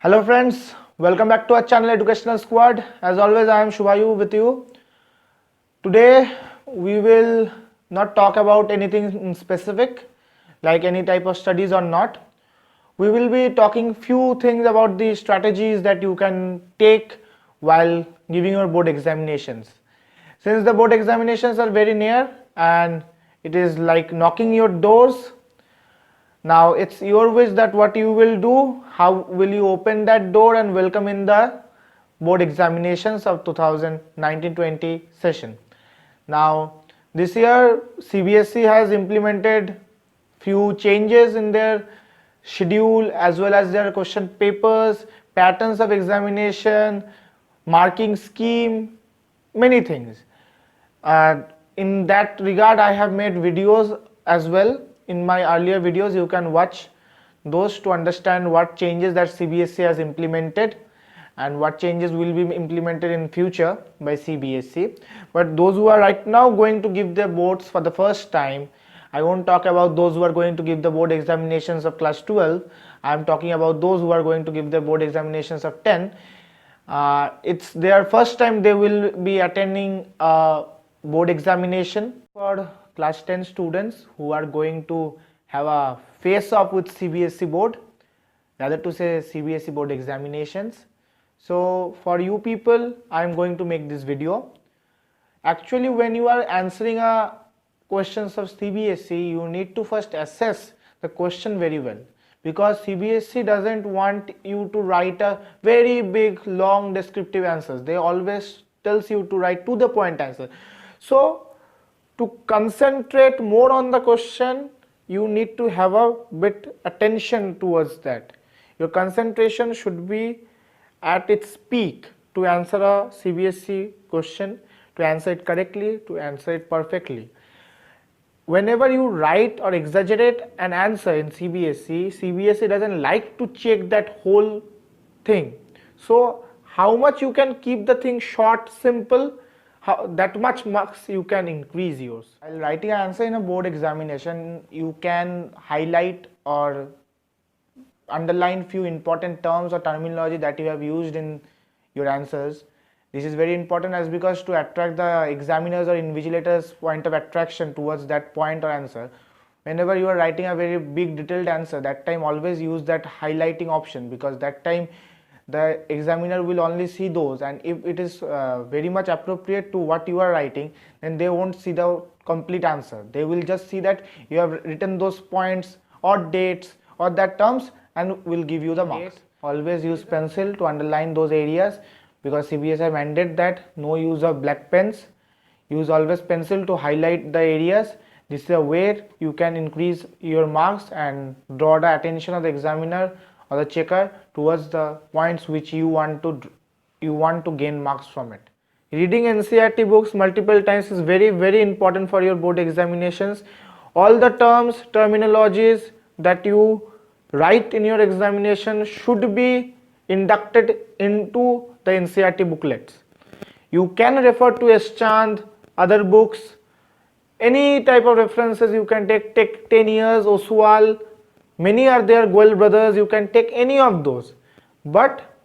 Hello friends, welcome back to our channel Educational Squad. As always, I am Suvaiyu with you. Today we will not talk about anything in specific like any type of studies or not. We will be talking few things about the strategies that you can take while giving your board examinations. Since the board examinations are very near and it is like knocking your doors, now it's your wish that what you will do, how will you open that door and welcome in the board examinations of 2019-20 session. Now this year CBSE has implemented few changes in their schedule as well as their question papers, patterns of examination, marking scheme, many things. In that regard, I have made videos as well. In my earlier videos, you can watch those to understand what changes that CBSE has implemented and what changes will be implemented in future by CBSE. But those who are right now going to give their boards for the first time, I won't talk about those who are going to give the board examinations of class 12. I am talking about those who are going to give the board examinations of 10. It's their first time they will be attending board examination. For class 10 students who are going to have a face off with CBSE board, rather to say CBSE board examinations. So for you people, I am going to make this video. Actually, when you are answering a questions of CBSE, you need to first assess the question very well, because CBSE doesn't want you to write a very big long descriptive answers. They always tells you to write to the point answer. So to concentrate more on the question, you need to have a bit attention towards that. Your concentration should be at its peak to answer a CBSE question, to answer it correctly, to answer it perfectly. Whenever you write or exaggerate an answer in CBSE doesn't like to check that whole thing. So how much you can keep the thing short, simple, that much marks you can increase yours. While writing an answer in a board examination, you can highlight or underline few important terms or terminology that you have used in your answers. This is very important as because to attract the examiners or invigilators point of attraction towards that point or answer. Whenever you are writing a very big detailed answer, that time always use that highlighting option, because that time the examiner will only see those, and if it is very much appropriate to what you are writing, then they won't see the complete answer. They will just see that you have written those points or dates or that terms and will give you the marks. Always use pencil to underline those areas, because CBSE has mandated that no use of black pens. Use always pencil to highlight the areas. This is a way you can increase your marks and draw the attention of the examiner or the checker towards the points which you want to gain marks from it. Reading NCERT books multiple times is very important for your board examinations. All the terms, terminologies that you write in your examination should be inducted into the NCERT booklets. You can refer to S. Chand, other books, any type of references you can take 10 years, Oswal, many are there, Goel brothers, you can take any of those. But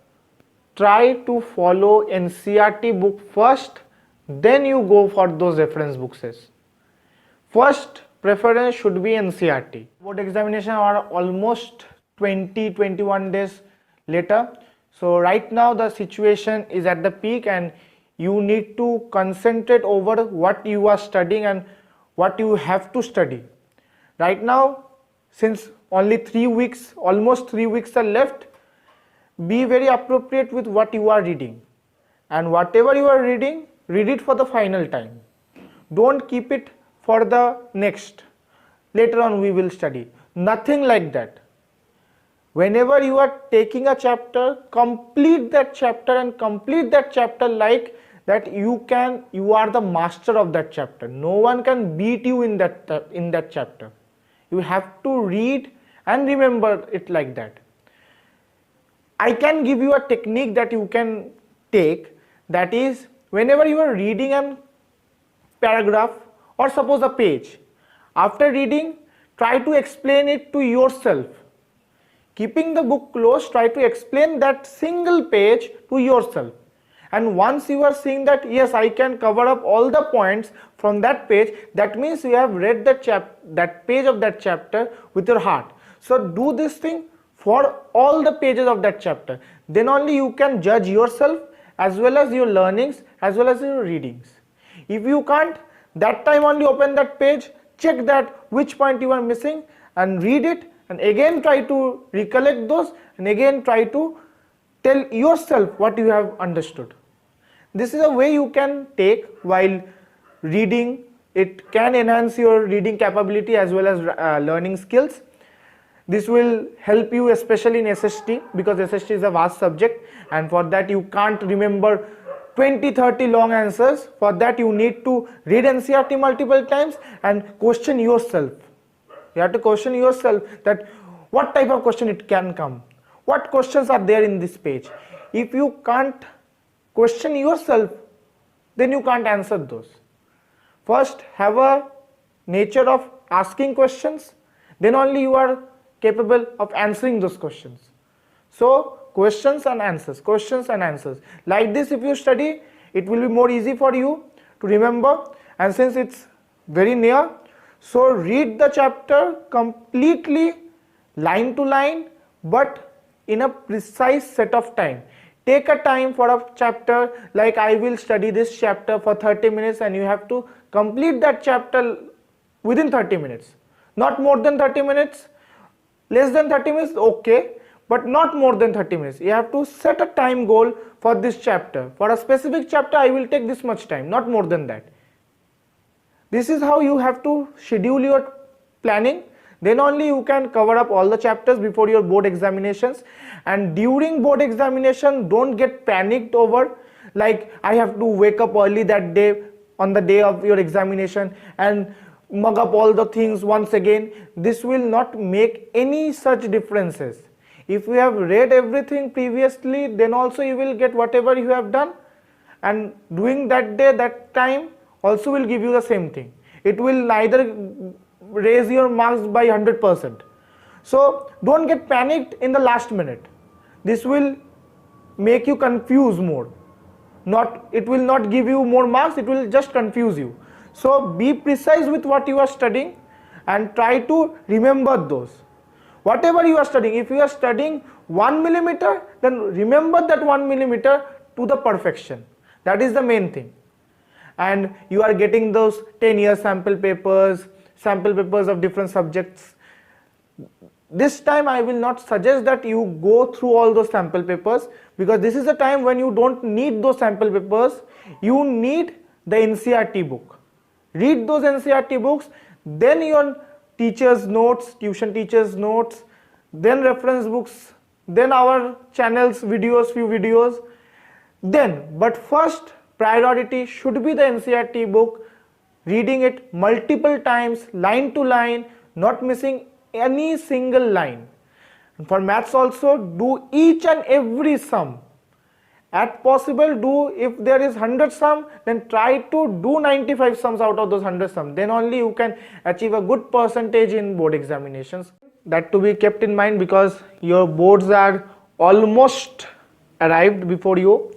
try to follow NCERT book first, then you go for those reference books. First preference should be NCERT. Board examination are almost 20-21 days later. So right now the situation is at the peak and you need to concentrate over what you are studying and what you have to study. Right now, since only 3 weeks, almost 3 weeks are left, be very appropriate with what you are reading. And whatever you are reading, read it for the final time. Don't keep it for the next. Later on we will study. Nothing like that. Whenever you are taking a chapter, complete that chapter and complete that chapter like that you are the master of that chapter. No one can beat you in that chapter. You have to read and remember it like that. I can give you a technique that you can take, that is, whenever you are reading a paragraph or suppose a page, after reading, try to explain it to yourself. Keeping the book closed, try to explain that single page to yourself. And once you are seeing that, yes, I can cover up all the points from that page, that means you have read that page of that chapter with your heart. So do this thing for all the pages of that chapter. Then only you can judge yourself as well as your learnings as well as your readings. If you can't, that time only open that page, check that which point you are missing and read it, and again try to recollect those, and again try to tell yourself what you have understood. This is a way you can take while reading. It can enhance your reading capability as well as learning skills. This will help you especially in SST, because SST is a vast subject, and for that you can't remember 20-30 long answers. For that you need to read NCERT multiple times and question yourself. You have to question yourself that what type of question it can come, what questions are there in this page. If you can't question yourself, then you can't answer those. First, have a nature of asking questions, then only you are capable of answering those questions. So questions and answers, questions and answers. Like this, if you study, it will be more easy for you to remember. And since it's very near, so read the chapter completely, line to line, but in a precise set of time. Take a time for a chapter, like I will study this chapter for 30 minutes, and you have to complete that chapter within 30 minutes. Not more than 30 minutes, less than 30 minutes, okay, but not more than 30 minutes. You have to set a time goal for this chapter. For a specific chapter, I will take this much time, not more than that. This is how you have to schedule your planning. Then only you can cover up all the chapters before your board examinations. And during board examination, don't get panicked over like I have to wake up early that day on the day of your examination and mug up all the things once again. This will not make any such differences. If you have read everything previously, then also you will get whatever you have done, and doing that day, that time also will give you the same thing. It will neither raise your marks by 100%. So don't get panicked in the last minute. This will make you confuse more. It will not give you more marks, it will just confuse you. So be precise with what you are studying and try to remember those. Whatever you are studying, if you are studying 1 millimeter, then remember that 1 millimeter to the perfection. That is the main thing. And you are getting those 10-year sample papers of different subjects. This time I will not suggest that you go through all those sample papers, because this is a time when you don't need those sample papers. You need the NCERT book. Read those NCERT books, then your teachers' notes, tuition teachers' notes, then reference books, then our channel's videos, few videos. But first priority should be the NCERT book, reading it multiple times, line to line, not missing any single line. And for maths also, do each and every sum. At possible, do, if there is 100 sum, then try to do 95 sums out of those 100 sums. Then only you can achieve a good percentage in board examinations. That to be kept in mind, because your boards are almost arrived before you,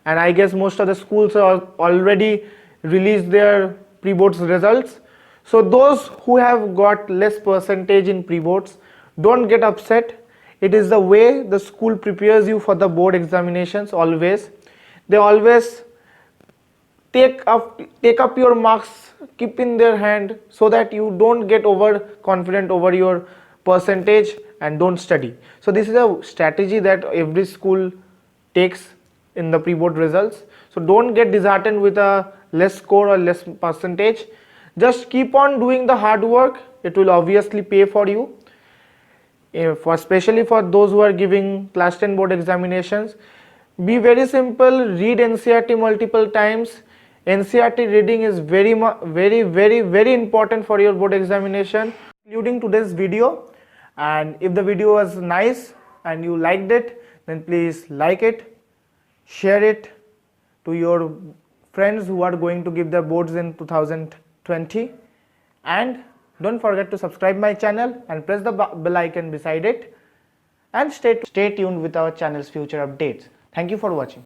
and I guess most of the schools are already released their pre-boards results. So those who have got less percentage in pre-boards, don't get upset. It is the way the school prepares you for the board examinations always. They always take up your marks, keep in their hand, so that you don't get overconfident over your percentage and don't study. So this is a strategy that every school takes in the pre-board results. So don't get disheartened with a less score or less percentage. Just keep on doing the hard work. It will obviously pay for you. Especially for those who are giving class 10 board examinations, be very simple. Read NCERT multiple times. NCERT reading is very important for your board examination. Including today's video, and if the video was nice and you liked it, then please like it, share it to your friends who are going to give their boards in 2020, and don't forget to subscribe my channel and press the bell icon beside it. and stay tuned with our channel's future updates. Thank you for watching.